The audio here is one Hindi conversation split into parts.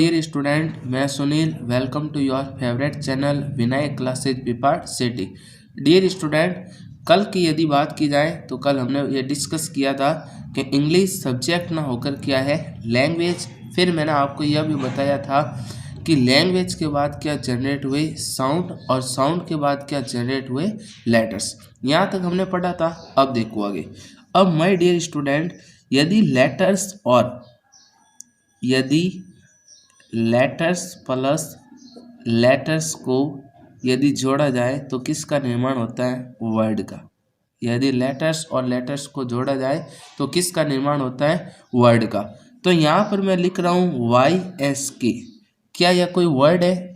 डियर स्टूडेंट, मैं Sunil. Welcome to your favourite channel Vinay classes paper city. Dear student, कल की यदि बात की जाए तो कल हमने ये डिस्कस किया था कि इंग्लिश सब्जेक्ट ना होकर क्या है, लैंग्वेज। फिर मैंने आपको यह भी बताया था कि लैंग्वेज के बाद क्या जनरेट हुए, साउंड, और साउंड के बाद क्या जनरेट हुए, लेटर्स। यहाँ तक हमने पढ़ा था। अब देखो आगे। अब माय डियर स्टूडेंट, यदि लेटर्स प्लस लेटर्स को यदि जोड़ा जाए तो किसका निर्माण होता है, वर्ड का। यदि लेटर्स और लेटर्स को जोड़ा जाए तो किसका निर्माण होता है, वर्ड का। तो यहाँ पर मैं लिख रहा हूँ YSK। क्या यह कोई वर्ड है?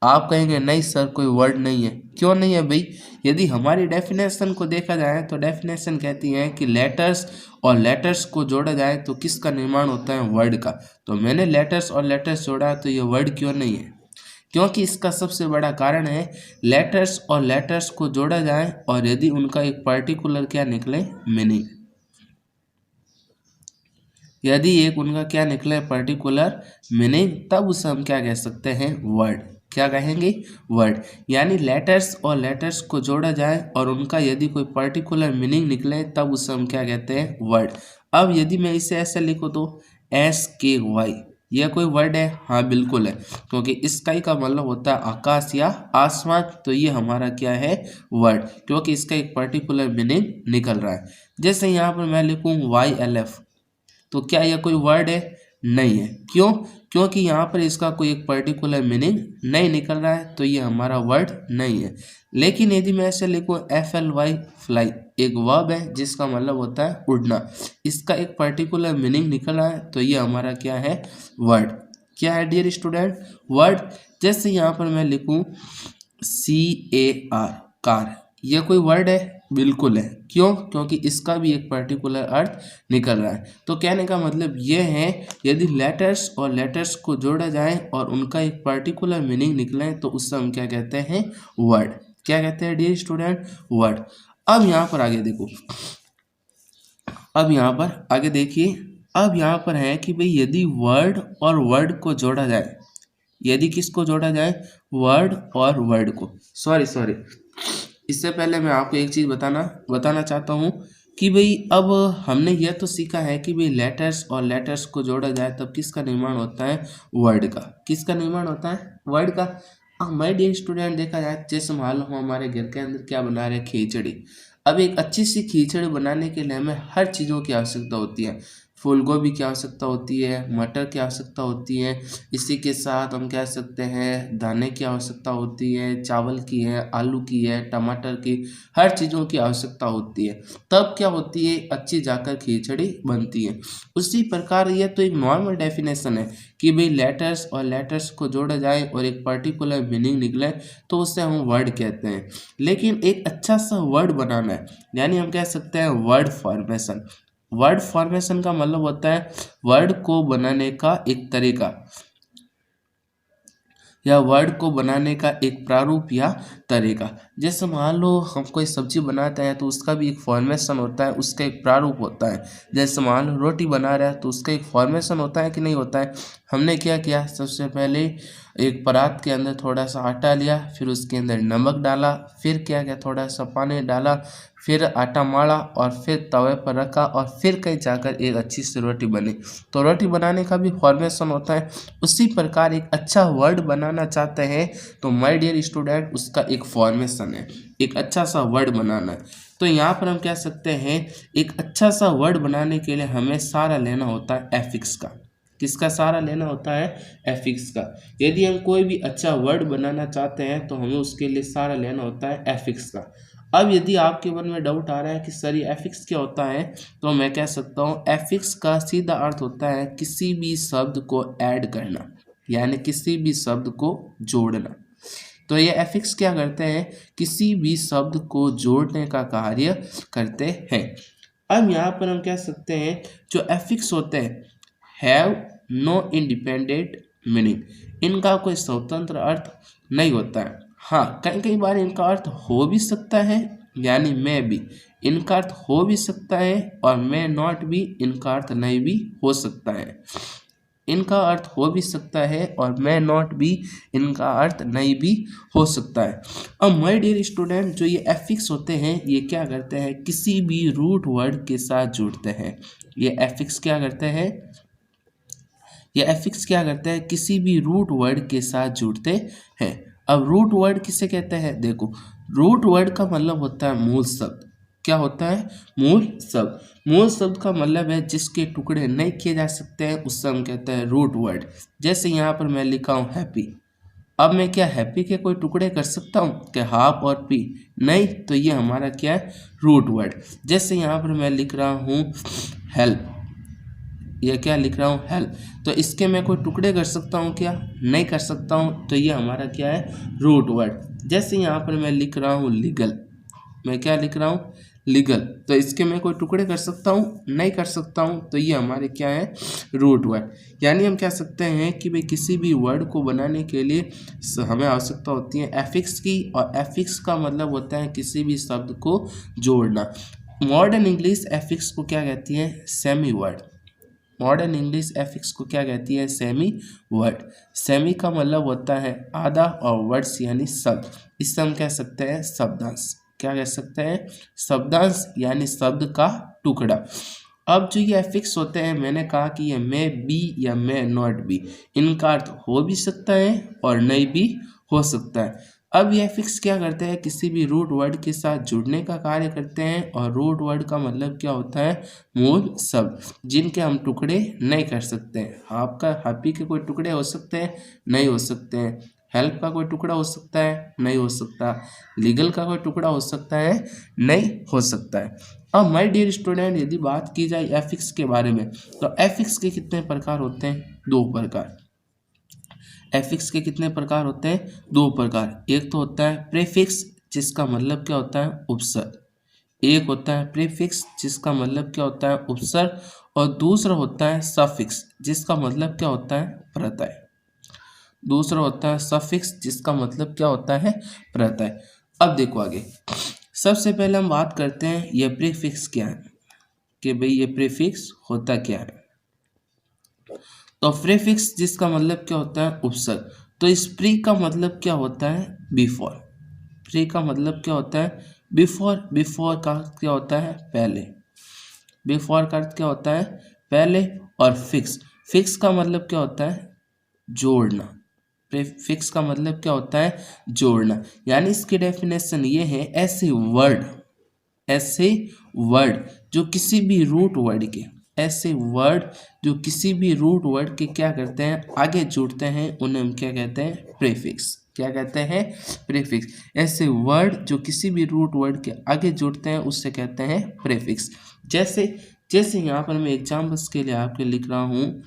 आप कहेंगे नहीं सर, कोई वर्ड नहीं है। क्यों नहीं है भाई? यदि हमारी डेफिनेशन को देखा जाए तो डेफिनेशन कहती है कि लेटर्स और लेटर्स को जोड़ा जाए तो किसका निर्माण होता है, वर्ड का। तो मैंने लेटर्स और लेटर्स जोड़ा, तो ये वर्ड क्यों नहीं है? क्योंकि इसका सबसे बड़ा कारण है, लेटर्स और लेटर्स को जोड़ा जाए और यदि उनका एक पर्टिकुलर क्या निकले, मीनिंग। यदि एक उनका क्या निकले, पर्टिकुलर मीनिंग, तब उसे हम क्या कह सकते हैं, वर्ड। क्या कहेंगे, वर्ड। यानी लेटर्स और लेटर्स को जोड़ा जाए और उनका यदि कोई पर्टिकुलर मीनिंग निकले, तब उसे हम क्या कहते हैं, वर्ड। अब यदि मैं इसे ऐसे लिखूँ तो SKY, यह कोई वर्ड है? हाँ बिल्कुल है, क्योंकि स्काई का मतलब होता है आकाश या आसमान। तो ये हमारा क्या है, वर्ड, क्योंकि इसका एक पर्टिकुलर मीनिंग निकल रहा है। जैसे यहाँ पर मैं लिखूँ YLF, तो क्या यह कोई वर्ड है? नहीं है। क्यों? क्योंकि यहाँ पर इसका कोई एक पर्टिकुलर मीनिंग नहीं निकल रहा है, तो ये हमारा वर्ड नहीं है। लेकिन यदि मैं ऐसे लिखूँ FLY, फ्लाई, एक वर्ब है जिसका मतलब होता है उड़ना। इसका एक पर्टिकुलर मीनिंग निकल रहा है, तो ये हमारा क्या है, वर्ड। क्या है डियर स्टूडेंट, वर्ड। जैसे यहाँ पर मैं लिखूँ CAR, कार, यह कोई वर्ड है? बिल्कुल है। क्यों? क्योंकि इसका भी एक पर्टिकुलर अर्थ निकल रहा है। तो कहने का मतलब यह है, यदि लेटर्स और लेटर्स को जोड़ा जाए और उनका एक पर्टिकुलर मीनिंग निकले, तो उससे हम क्या कहते हैं, वर्ड। क्या कहते हैं डियर स्टूडेंट, वर्ड। अब यहाँ पर आगे देखो, अब यहाँ पर आगे देखिए। अब यहाँ पर है कि भाई यदि वर्ड और वर्ड को जोड़ा जाए, यदि किसको जोड़ा जाए, वर्ड और वर्ड को, सॉरी, इससे पहले मैं आपको एक चीज़ बताना चाहता हूँ कि भाई अब हमने यह तो सीखा है कि भाई लेटर्स और लेटर्स को जोड़ा जाए तब किसका निर्माण होता है, वर्ड का। किसका निर्माण होता है, वर्ड का। माय डियर स्टूडेंट, देखा जाए जैसे मान लो हमारे घर के अंदर क्या बना रहे, खिचड़ी। अब एक अच्छी सी खिचड़ी बनाने के लिए हमें हर चीज़ों की आवश्यकता होती है। फूल गोभी की आवश्यकता होती है, मटर की आवश्यकता होती है, इसी के साथ हम कह सकते हैं दाने की आवश्यकता होती है, चावल की है, आलू की है, टमाटर की, हर चीज़ों की आवश्यकता होती है। तब क्या होती है, अच्छी जाकर खिचड़ी बनती है। उसी प्रकार ये तो एक नॉर्मल डेफिनेशन है कि भाई लेटर्स और लेटर्स को जोड़ा जाए और एक पर्टिकुलर मीनिंग निकले, तो उसे हम वर्ड कहते हैं। लेकिन एक अच्छा सा वर्ड बनाना है, यानी हम कह सकते हैं वर्ड फॉर्मेशन। वर्ड फॉर्मेशन का मतलब होता है वर्ड को बनाने का एक तरीका, या वर्ड को बनाने का एक प्रारूप या तरीका। जैसे मान लो हम कोई सब्जी बनाते हैं तो उसका भी एक फॉर्मेशन होता है, उसका एक प्रारूप होता है। जैसे मान लो रोटी बना रहे हैं तो उसका एक फॉर्मेशन होता है कि नहीं होता है। हमने क्या किया, सबसे पहले एक परात के अंदर थोड़ा सा आटा लिया, फिर उसके अंदर नमक डाला, फिर क्या किया, थोड़ा सा पानी डाला, फिर आटा माड़ा और फिर तवे पर रखा और फिर कहीं जाकर एक अच्छी सी रोटी बनी। तो रोटी बनाने का भी फॉर्मेशन होता है। उसी प्रकार एक अच्छा वर्ड बनाना चाहते हैं तो माय डियर स्टूडेंट, उसका एक फॉर्मेशन है, एक अच्छा सा वर्ड बनाना है। तो यहाँ पर हम कह सकते हैं एक अच्छा सा वर्ड बनाने के लिए हमें सहारा लेना होता है एफिक्स का। किसका सहारा लेना होता है, एफिक्स का। यदि हम कोई भी अच्छा वर्ड बनाना चाहते हैं तो हमें उसके लिए सहारा लेना होता है एफिक्स का। अब यदि आपके मन में डाउट आ रहा है कि सर ये एफिक्स क्या होता है, तो मैं कह सकता हूँ एफिक्स का सीधा अर्थ होता है किसी भी शब्द को ऐड करना, यानी किसी भी शब्द को जोड़ना। तो ये एफिक्स क्या करते हैं, किसी भी शब्द को जोड़ने का कार्य करते हैं। अब यहाँ पर हम कह सकते हैं जो एफिक्स होते हैं हैव नो इंडिपेंडेंट मीनिंग, इनका कोई स्वतंत्र अर्थ नहीं होता है। हाँ, कई बार इनका अर्थ हो भी सकता है, यानी मैं भी, इनका अर्थ हो भी सकता है, और मैं नॉट भी, इनका अर्थ नहीं भी हो सकता है। इनका अर्थ हो भी सकता है और मे नॉट भी, इनका अर्थ नहीं भी हो सकता है। अब माय डियर स्टूडेंट, जो ये एफिक्स होते हैं ये क्या करते हैं, किसी भी रूट वर्ड के साथ जुड़ते हैं। ये एफिक्स क्या करते हैं, ये एफिक्स क्या करते हैं, किसी भी रूट वर्ड के साथ जुड़ते हैं। अब रूट वर्ड किसे कहते हैं, देखो रूट वर्ड का मतलब होता है मूल शब्द। क्या होता है, मूल शब्द। मूल शब्द का मतलब है जिसके टुकड़े नहीं किए जा सकते हैं, उससे हम कहते हैं रूट वर्ड। जैसे यहाँ पर मैं लिखा हूँ हैप्पी। अब मैं क्या हैप्पी के कोई टुकड़े कर सकता हूँ, क्या हाफ और पी, नहीं, तो ये हमारा क्या है, रूट वर्ड। जैसे यहाँ पर मैं लिख रहा हूँ हेल्प, ये क्या लिख रहा हूँ, हेल्प, तो इसके मैं कोई टुकड़े कर सकता हूँ क्या, नहीं कर सकता हूँ, तो ये हमारा क्या है, रूट वर्ड। जैसे यहाँ पर मैं लिख रहा हूँ लीगल, मैं क्या लिख रहा हूँ, लीगल, तो इसके मैं कोई टुकड़े कर सकता हूँ, नहीं कर सकता हूँ, तो ये हमारे क्या है, रूट वर्ड। यानी हम कह सकते हैं कि भाई किसी भी वर्ड को बनाने के लिए हमें आवश्यकता होती है एफिक्स की, और एफिक्स का मतलब होता है किसी भी शब्द को जोड़ना। मॉडर्न इंग्लिश एफिक्स को क्या कहती है, semi word. Modern English affix को क्या कहती है, सेमी वर्ड। सेमी का मतलब होता है आधा और वर्ड्स यानी शब्द, इससे हम कह सकते हैं शब्दांश। क्या कह सकते हैं, शब्दांश यानी शब्द का टुकड़ा। अब जो ये एफिक्स होते हैं, मैंने कहा कि ये मे बी या मे नॉट बी, इनका अर्थ हो भी सकता है और नहीं भी हो सकता है। अब ये एफिक्स क्या करते हैं, किसी भी रूट वर्ड के साथ जुड़ने का कार्य करते हैं, और रूट वर्ड का मतलब क्या होता है, मूल शब्द जिनके हम टुकड़े नहीं कर सकते हैं। आपका हैप्पी के कोई टुकड़े हो सकते हैं, नहीं हो सकते हैं। हेल्प का कोई टुकड़ा हो सकता है, नहीं हो सकता। लीगल का कोई टुकड़ा हो सकता है, नहीं हो सकता है। अब माय डियर स्टूडेंट, यदि बात की जाए एफिक्स के बारे में, तो एफिक्स के कितने प्रकार होते हैं, दो प्रकार। एफिक्स के कितने प्रकार होते हैं, दो प्रकार। एक तो होता है प्रीफिक्स, जिसका मतलब क्या होता है, उपसर्ग। एक होता है प्रीफिक्स जिसका मतलब क्या होता है, उपसर्ग, और दूसरा होता है सफिक्स जिसका मतलब क्या होता है, प्रत्यय। दूसरा होता है सफिक्स जिसका मतलब क्या होता है, प्रत्यय। अब देखो आगे, सबसे पहले हम बात करते हैं ये प्रीफिक्स क्या है, कि भाई ये प्रीफिक्स होता क्या है। तो प्रीफिक्स जिसका मतलब क्या होता है, उपसर्ग। तो इस प्री का मतलब क्या होता है, बिफोर। प्री का मतलब क्या होता है, बिफोर। बिफोर का क्या होता है, पहले। बिफोर का अर्थ क्या होता है, पहले। और फिक्स, फिक्स का मतलब क्या होता है, जोड़ना। फिक्स का मतलब क्या होता है, जोड़ना। यानी इसकी डेफिनेशन ये है, ऐसे वर्ड, ऐसे वर्ड जो किसी भी रूट वर्ड के, ऐसे वर्ड जो किसी भी रूट वर्ड के क्या करते हैं, आगे जुड़ते हैं, उन्हें हम क्या कहते हैं, प्रीफिक्स। क्या कहते हैं, प्रीफिक्स। ऐसे वर्ड जो किसी भी रूट वर्ड के आगे जुड़ते हैं उससे कहते हैं प्रीफिक्स। जैसे जैसे यहाँ पर मैं एग्जाम्पल्स के लिए आपके लिख रहा हूँ,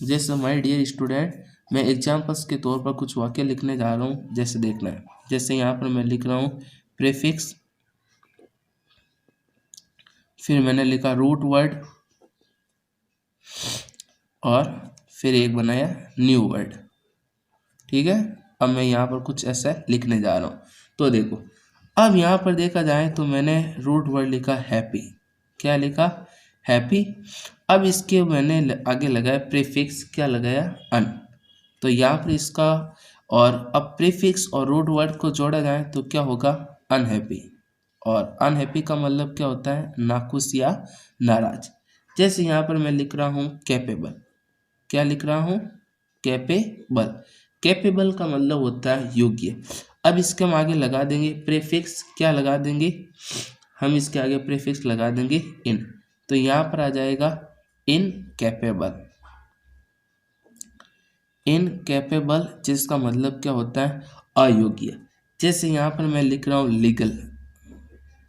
जैसे माय डियर स्टूडेंट, मैं एग्जाम्पल्स के तौर पर कुछ वाक्य लिखने जा रहा हूँ, जैसे देखना है। जैसे यहाँ पर मैं लिख रहा हूँ प्रीफिक्स, फिर मैंने लिखा रूट वर्ड, और फिर एक बनाया न्यू वर्ड। ठीक है, अब मैं यहाँ पर कुछ ऐसा लिखने जा रहा हूँ। तो देखो, अब यहाँ पर देखा जाए तो मैंने रूट वर्ड लिखा हैप्पी। क्या लिखा, हैप्पी। अब इसके मैंने आगे लगाया प्रीफिक्स, क्या लगाया, अन। तो यहाँ पर इसका, और अब प्रीफिक्स और रूट वर्ड को जोड़ा जाए तो क्या होगा, अनहैप्पी। और अनहैप्पी का मतलब क्या होता है, नाखुश या नाराज। जैसे यहाँ पर मैं लिख रहा हूँ कैपेबल। क्या लिख रहा हूँ, कैपेबल। कैपेबल का मतलब होता है योग्य। अब इसके हम आगे लगा देंगे प्रीफिक्स, क्या लगा देंगे, हम इसके आगे प्रीफिक्स लगा देंगे इन। तो यहाँ पर आ जाएगा इनकैपेबल। इनकैपेबल जिसका मतलब क्या होता है, अयोग्य। जैसे यहाँ पर मैं लिख रहा हूँ लीगल।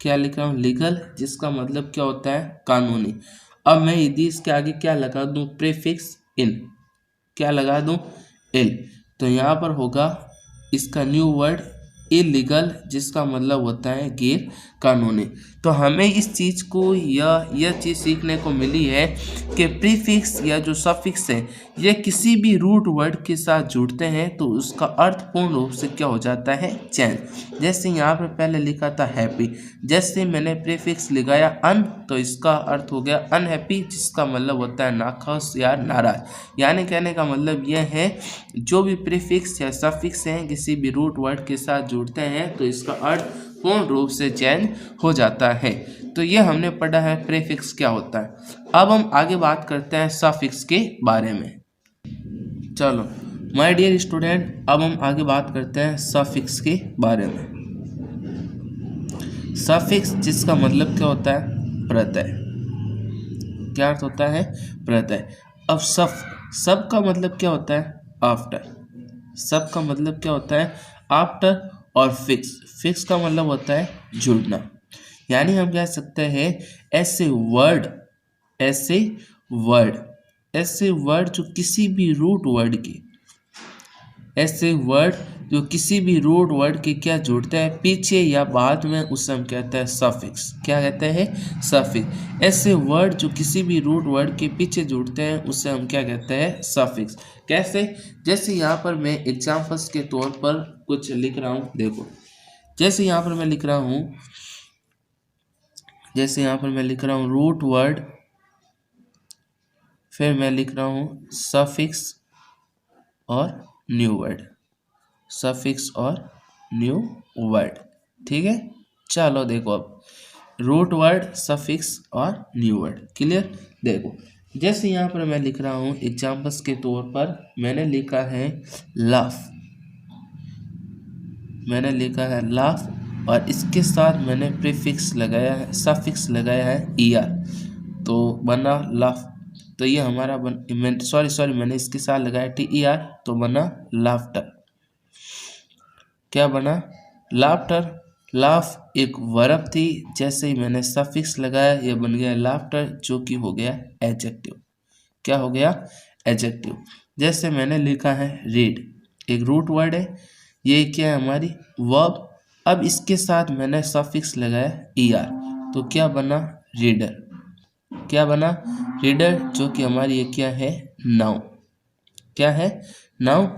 क्या लिख रहा हूँ, लीगल, जिसका मतलब क्या होता है, कानूनी। अब मैं यदि इसके आगे क्या लगा दूँ, प्रीफिक्स इन, क्या लगा दूँ, एल, तो यहाँ पर होगा इसका न्यू वर्ड इलीगल, जिसका मतलब होता है गैर कानूनी। तो हमें इस चीज़ को यह चीज़ सीखने को मिली है कि प्रीफिक्स या जो सफिक्स है ये किसी भी रूट वर्ड के साथ जुड़ते हैं तो उसका अर्थ पूर्ण रूप से क्या हो जाता है, चेंज। जैसे यहाँ पर पहले लिखा था हैप्पी, जैसे मैंने प्रीफिक्स लगाया अन तो इसका अर्थ हो गया अनहैप्पी, जिसका मतलब होता है नाखुश या नाराज। यानी कहने का मतलब यह है जो भी प्रीफिक्स या सफिक्स हैं किसी भी रूट वर्ड के साथ जुड़ते हैं तो इसका अर्थ पूर्ण रूप से चेंज हो जाता है। तो ये हमने पढ़ा है प्रीफिक्स क्या होता है। अब हम आगे बात करते हैं सफिक्स के बारे में। चलो माय डियर स्टूडेंट, अब हम आगे बात करते हैं सफिक्स के बारे में। सफिक्स जिसका मतलब क्या होता है, प्रत्यय। क्या अर्थ होता है, प्रत्यय। अब सब का मतलब क्या होता है, आफ्टर। सब का मतलब क्या होता है, आफ्टर। और फिक्स का मतलब होता है जुड़ना। यानी हम कह सकते हैं ऐसे वर्ड जो किसी भी रूट वर्ड के क्या जुड़ते हैं पीछे या बाद में, उसे हम कहते हैं सफिक्स। क्या कहते हैं, सफिक्स। ऐसे वर्ड जो किसी भी रूट वर्ड के पीछे जुड़ते हैं उसे हम क्या कहते हैं, सफिक्स। कैसे, जैसे यहाँ पर मैं एग्जाम्पल्स के तौर पर कुछ लिख रहा हूँ। देखो जैसे यहाँ पर मैं लिख रहा हूँ रूट वर्ड, फिर मैं लिख रहा हूँ सफिक्स और न्यू वर्ड। ठीक है, चलो देखो अब रूट वर्ड, सफिक्स और न्यू वर्ड क्लियर। देखो जैसे यहाँ पर मैं लिख रहा हूँ एग्जाम्पल्स के तौर पर, मैंने लिखा है लाफ, और इसके साथ मैंने प्रीफिक्स लगाया है, सफिक्स लगाया है er, तो बना लाफ। तो ये हमारा मैंने इसके साथ लगाया ter, तो बना लाफ्टर। क्या बना, लाफ्टर। लाफ एक वर्ब थी, जैसे ही मैंने सफिक्स लगाया ये बन गया लाफ्टर, जो कि हो गया एडजेक्टिव। क्या हो गया, एडजेक्टिव। जैसे मैंने लिखा है रीड, एक रूट वर्ड है, ये क्या है, हमारी वर्ब। अब इसके साथ मैंने सफिक्स लगाया er, तो क्या बना, रीडर। क्या बना, रीडर, जो कि हमारी ये क्या है, नाउन। क्या है, नाउन।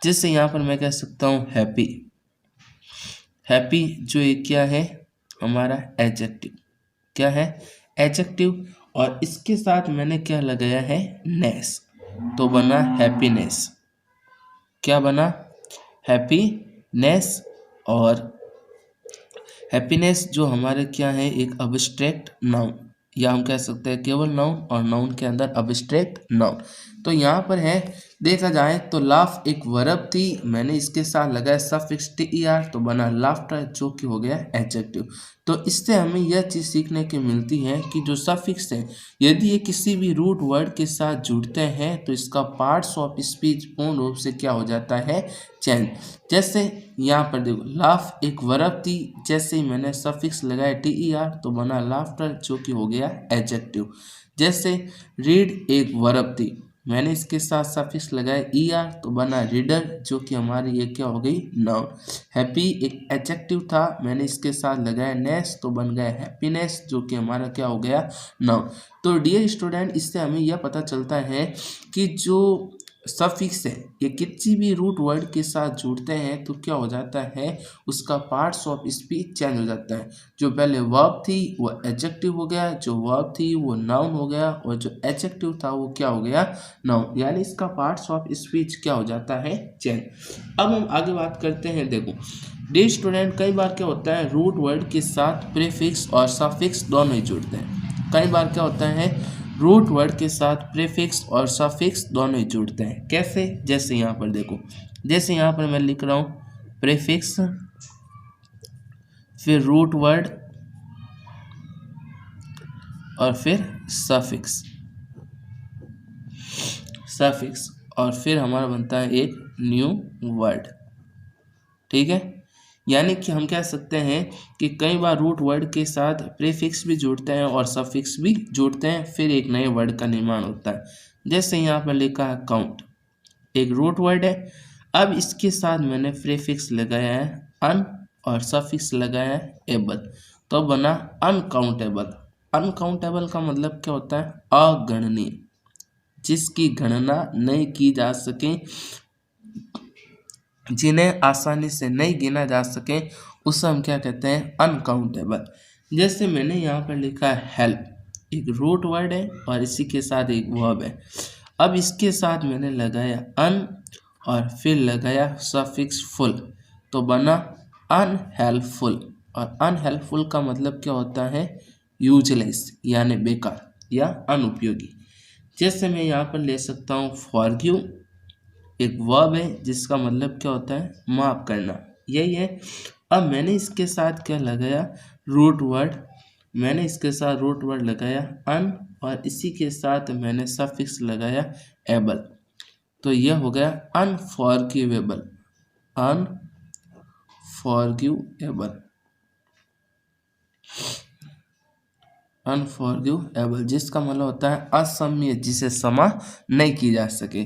जैसे यहाँ पर मैं कह सकता हूँ हैप्पी, जो ये क्या है, हमारा एडजेक्टिव। क्या है, एडजेक्टिव। और इसके साथ मैंने क्या लगाया है, नेस, तो बना हैप्पीनेस। क्या बना, हैप्पीनेस। और हैप्पीनेस जो हमारे क्या है, एक अब्स्ट्रैक्ट नाउन, या हम कह सकते हैं केवल नाउन, और नाउन के अंदर अब्स्ट्रैक्ट नाउन। तो यहाँ पर है, देखा जाए तो लाफ एक वर्ब थी, मैंने इसके साथ लगाया सफिक्स ter, तो बना लाफ्टर, जो कि हो गया एडजेक्टिव। तो इससे हमें यह चीज़ सीखने की मिलती है कि जो सफिक्स है यदि ये किसी भी रूट वर्ड के साथ जुड़ते हैं तो इसका पार्ट्स ऑफ स्पीच पूर्ण रूप से क्या हो जाता है, चेंज। जैसे यहाँ पर देखो लाफ एक वर्ब थी, जैसे ही मैंने सफिक्स लगाया ter, तो बना लाफ्टर, जो कि हो गया एडजेक्टिव। जैसे रीड एक वर्ब थी, मैंने इसके साथ सफिक्स लगाया er, तो बना रीडर, जो कि हमारी ये क्या हो गई, नाउन। हैप्पी एक एडजेक्टिव था, मैंने इसके साथ लगाया नेस, तो बन गया हैप्पीनेस, जो कि हमारा क्या हो गया, नाउन। तो डियर स्टूडेंट, इससे हमें यह पता चलता है कि जो सफिक्स है ये किसी भी रूट वर्ड के साथ जुड़ते हैं तो क्या हो जाता है, उसका पार्ट्स ऑफ स्पीच चेंज हो जाता है। जो पहले वर्ब थी वो एडजेक्टिव हो गया, जो वर्ब थी वो नाउन हो गया, और जो एडजेक्टिव था वो क्या हो गया, नाउन। यानी इसका पार्ट्स ऑफ स्पीच क्या हो जाता है, चेंज। अब हम आगे बात करते हैं। देखो डियर स्टूडेंट, कई बार क्या होता है रूट वर्ड के साथ प्रीफिक्स और सफिक्स दोनों ही जुड़ते हैं। कई बार क्या होता है रूट वर्ड के साथ प्रीफिक्स और सफिक्स दोनों ही जुड़ते हैं। कैसे, जैसे यहाँ पर देखो, जैसे यहाँ पर मैं लिख रहा हूँ प्रीफिक्स, फिर रूट वर्ड, और फिर सफिक्स, और फिर हमारा बनता है एक न्यू वर्ड। ठीक है, यानी कि हम कह सकते हैं कि कई बार रूट वर्ड के साथ प्रीफिक्स भी जुड़ते हैं और सफिक्स भी जुड़ते हैं, फिर एक नए वर्ड का निर्माण होता है। जैसे यहाँ पर लिखा है काउंट, एक रूट वर्ड है, अब इसके साथ मैंने प्रीफिक्स लगाया है अन और सफिक्स लगाया एबल, तो बना अनकाउंटेबल। अनकाउंटेबल का मतलब क्या होता है? अगणनीय, जिसकी गणना नहीं की जा सके, जिन्हें आसानी से नहीं गिना जा सके, उसे हम क्या कहते हैं? अनकाउंटेबल। जैसे मैंने यहाँ पर लिखा है हेल्प, एक रूट वर्ड है और इसी के साथ एक वर्ब है। अब इसके साथ मैंने लगाया अन और फिर लगाया सफिक्स फुल, तो बना अनहेल्पफुल। और अनहेल्पफुल का मतलब क्या होता है? यूजलेस, यानी बेकार या अनुपयोगी। जैसे मैं यहाँ पर ले सकता हूँ फॉरगिव, एक वर्ब है जिसका मतलब क्या होता है? माफ करना, यही है। अब मैंने इसके साथ क्या लगाया? Root word. मैंने इसके साथ रूट वर्ड लगाया अन और इसी के साथ मैंने सफिक्स लगाया एबल, तो यह हो गया अनफॉरगिवेबल। अनफॉरगिवेबल, अनफॉरगिवेबल, जिसका मतलब होता है असम्य, जिसे क्षमा नहीं की जा सके।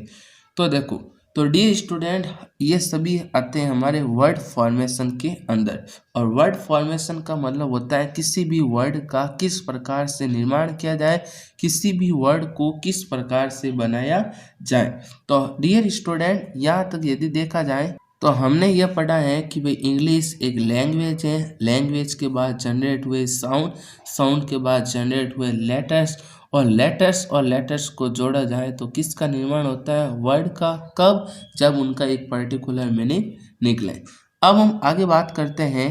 तो देखो, तो डियर स्टूडेंट, ये सभी आते हैं हमारे वर्ड फॉर्मेशन के अंदर। और वर्ड फॉर्मेशन का मतलब होता है किसी भी वर्ड का किस प्रकार से निर्माण किया जाए, किसी भी वर्ड को किस प्रकार से बनाया जाए। तो डियर स्टूडेंट, यहाँ तक यदि देखा जाए तो हमने यह पढ़ा है कि भाई इंग्लिश एक लैंग्वेज है, लैंग्वेज के बाद जनरेट हुए साउंड, साउंड के बाद जनरेट हुए लेटर्स, और लेटर्स को जोड़ा जाए तो किसका निर्माण होता है? वर्ड का। कब? जब उनका एक पर्टिकुलर मीनिंग निकले। अब हम आगे बात करते हैं,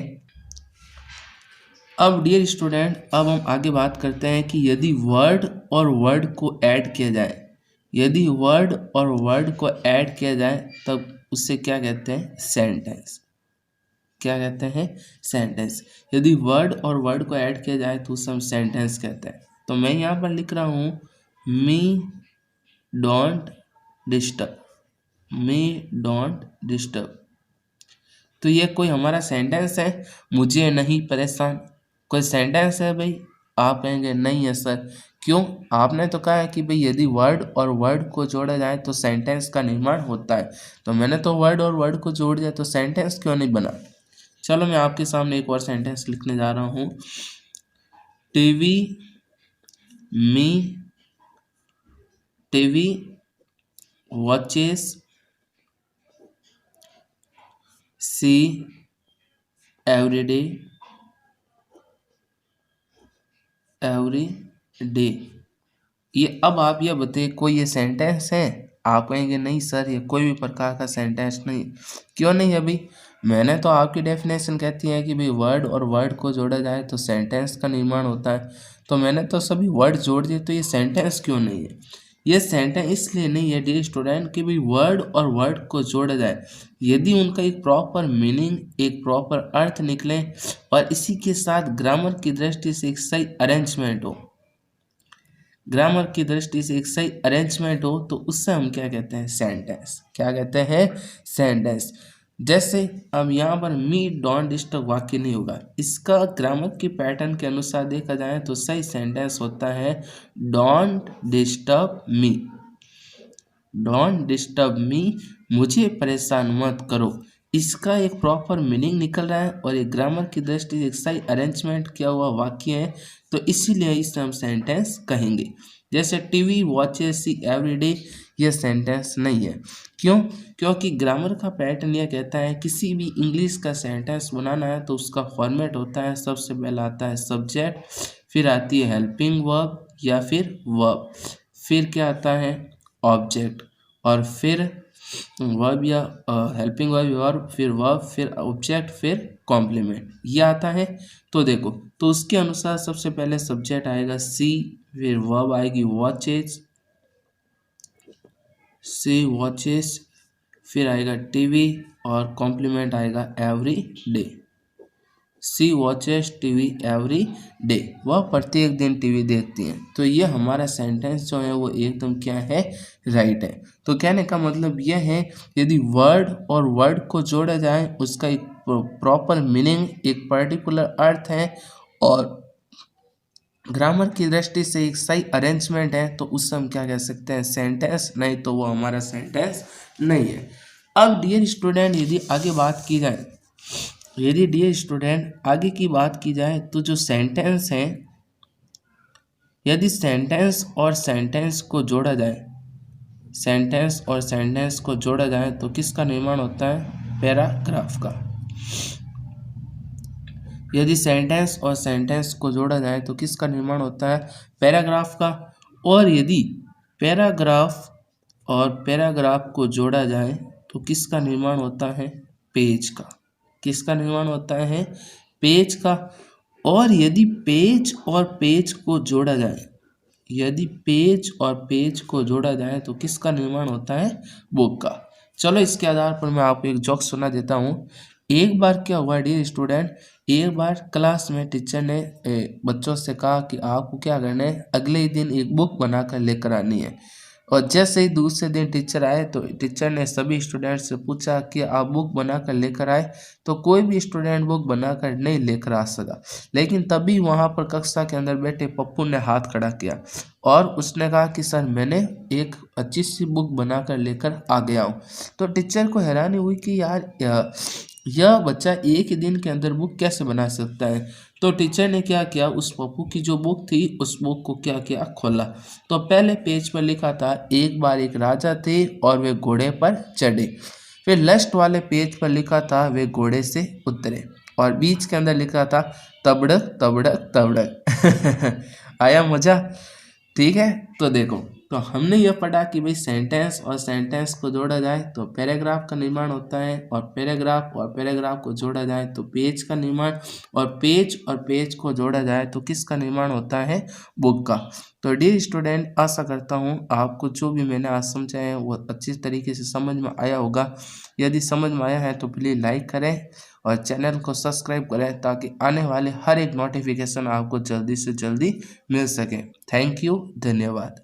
अब डियर स्टूडेंट, अब हम आगे बात करते हैं कि यदि वर्ड और वर्ड को ऐड किया जाए, यदि वर्ड और वर्ड को ऐड किया जाए तब उससे क्या कहते हैं? सेंटेंस। क्या कहते हैं? सेंटेंस। यदि वर्ड और वर्ड को ऐड किया जाए तो उसे हम सेंटेंस कहते हैं। तो मैं यहाँ पर लिख रहा हूँ me don't disturb, me don't disturb, तो ये कोई हमारा सेंटेंस है? मुझे नहीं परेशान, कोई सेंटेंस है भाई? आप कहेंगे नहीं है सर। क्यों? आपने तो कहा है कि भाई यदि वर्ड और वर्ड को जोड़ा जाए तो सेंटेंस का निर्माण होता है, तो मैंने तो वर्ड और वर्ड को जोड़ दिया, तो सेंटेंस क्यों नहीं बना? चलो मैं आपके सामने एक और सेंटेंस लिखने जा रहा हूँ। TV Mi TV watches see every day ये अब आप ये बताइए, कोई ये सेंटेंस है? आप कहेंगे नहीं सर, ये कोई भी प्रकार का सेंटेंस नहीं। क्यों नहीं? अभी मैंने तो आपकी डेफिनेशन कहती है कि भाई वर्ड और वर्ड को जोड़ा जाए तो सेंटेंस का निर्माण होता है, तो मैंने तो सभी वर्ड जोड़ दिए, तो ये सेंटेंस क्यों नहीं है? ये सेंटेंस इसलिए नहीं है डियर स्टूडेंट कि भाई वर्ड और वर्ड को जोड़ा जाए, यदि उनका एक प्रॉपर मीनिंग, एक प्रॉपर अर्थ निकले और इसी के साथ ग्रामर की दृष्टि से एक सही अरेंजमेंट हो, ग्रामर की दृष्टि से एक सही अरेंजमेंट हो, तो उससे हम क्या कहते हैं? सेंटेंस। क्या कहते हैं? सेंटेंस। जैसे अब यहाँ पर मी डोंट डिस्टर्ब वाक्य नहीं होगा, इसका ग्रामर के पैटर्न के अनुसार देखा जाए तो सही सेंटेंस होता है don't disturb me, don't disturb me, मुझे परेशान मत करो। इसका एक प्रॉपर मीनिंग निकल रहा है और एक ग्रामर की दृष्टि से एक सही अरेंजमेंट किया हुआ वाक्य है, तो इसीलिए इसे हम सेंटेंस कहेंगे। जैसे TV watches see every day, यह सेंटेंस नहीं है। क्यों? क्योंकि ग्रामर का पैटर्न यह कहता है किसी भी इंग्लिश का सेंटेंस बनाना है तो उसका फॉर्मेट होता है, सबसे पहला आता है सब्जेक्ट, फिर आती है हेल्पिंग वर्ब या फिर वर्ब, फिर क्या आता है? ऑब्जेक्ट, और फिर वर्ब या हेल्पिंग वर्ब, फिर वर्ब, फिर ऑब्जेक्ट, फिर कॉम्प्लीमेंट, ये आता है। तो देखो, तो उसके अनुसार सबसे पहले सब्जेक्ट आएगा सी, फिर वर्ब आएगी वॉचेस, सी वॉचेस, फिर आएगा टीवी और कॉम्प्लीमेंट आएगा एवरी डे। सी वॉचेस टीवी एवरी डे, वह प्रत्येक दिन टीवी देखती हैं। तो ये हमारा सेंटेंस जो है वो एकदम क्या है? राइट है। तो कहने का मतलब यह है यदि वर्ड और वर्ड को जोड़ा जाए, उसका एक प्रॉपर मीनिंग, एक पर्टिकुलर अर्थ है और ग्रामर की दृष्टि से एक सही अरेंजमेंट है, तो उससे हम क्या कह सकते हैं? सेंटेंस। नहीं तो वो हमारा सेंटेंस नहीं है। अब डियर स्टूडेंट, यदि आगे बात की जाए, यदि डियर स्टूडेंट आगे की बात की जाए तो जो सेंटेंस है, यदि सेंटेंस और सेंटेंस को जोड़ा जाए, सेंटेंस और सेंटेंस को जोड़ा जाए तो किसका निर्माण होता है? पैराग्राफ का। यदि सेंटेंस और सेंटेंस को जोड़ा जाए तो किसका निर्माण होता है? पैराग्राफ का। और यदि पैराग्राफ और पैराग्राफ को जोड़ा जाए तो किसका निर्माण होता है? पेज का। किसका निर्माण होता है? पेज का। और यदि पेज और पेज को जोड़ा जाए, यदि पेज और पेज को जोड़ा जाए तो किसका निर्माण होता है? बुक का। चलो इसके आधार पर मैं आपको एक जोक सुना देता हूँ। एक बार क्या हुआ डियर स्टूडेंट, एक बार क्लास में टीचर ने बच्चों से कहा कि आपको क्या करना है, अगले ही दिन एक बुक बनाकर लेकर आनी है। और जैसे ही दूसरे दिन टीचर आए तो टीचर ने सभी स्टूडेंट से पूछा कि आप बुक बनाकर लेकर आए, तो कोई भी स्टूडेंट बुक बनाकर नहीं लेकर आ सका। लेकिन तभी वहाँ पर कक्षा के अंदर बैठे पप्पू ने हाथ खड़ा किया और उसने कहा कि सर मैंने एक अच्छी सी बुक बनाकर लेकर आ गया हूँ। तो टीचर को हैरानी हुई कि यार यह बच्चा एक ही दिन के अंदर बुक कैसे बना सकता है। तो टीचर ने क्या किया, उस पप्पू की जो बुक थी उस बुक को क्या किया, खोला। तो पहले पेज पर लिखा था एक बार एक राजा थे और वे घोड़े पर चढ़े। फिर लास्ट वाले पेज पर लिखा था वे घोड़े से उतरे। और बीच के अंदर लिखा था तबड़क तबड़क तबड़क। आया मजा? ठीक है, तो देखो, तो हमने यह पढ़ा कि भाई सेंटेंस और सेंटेंस को जोड़ा जाए तो पैराग्राफ का निर्माण होता है, और पैराग्राफ और पैराग्राफ को जोड़ा जाए तो पेज का निर्माण, और पेज को जोड़ा जाए तो किसका निर्माण होता है? बुक का। तो डियर स्टूडेंट, आशा करता हूँ आपको जो भी मैंने आज समझाया है वो अच्छी तरीके से समझ में आया होगा। यदि समझ में आया है तो प्लीज़ लाइक करें और चैनल को सब्सक्राइब करें ताकि आने वाले हर एक नोटिफिकेशन आपको जल्दी से जल्दी मिल सके। थैंक यू, धन्यवाद।